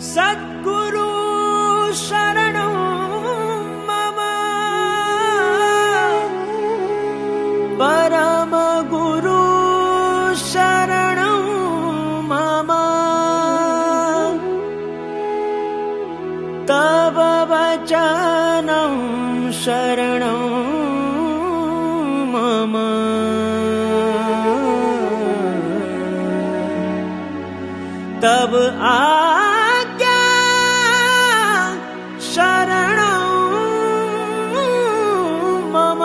सद्गुरु शरणं मम परम गुरु शरणं मम तव वचनं शरणं मम तब आज्ञा शरणं मम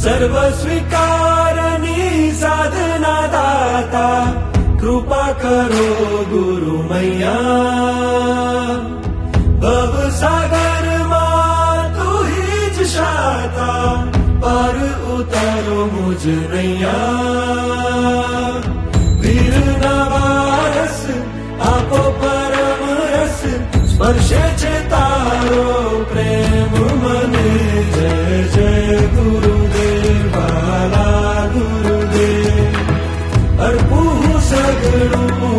सर्व स्वीकारणी साधना दाता कृपा करो गुरु मैया भव सागर मा तू हीच शाता पार उतारो मुझ नैया वीर नवारस आपो परम रस स्पर्शे छे तारो प्रेम मने जय जय गुरुदेव बाला गुरुदेव अर्पू सगळुं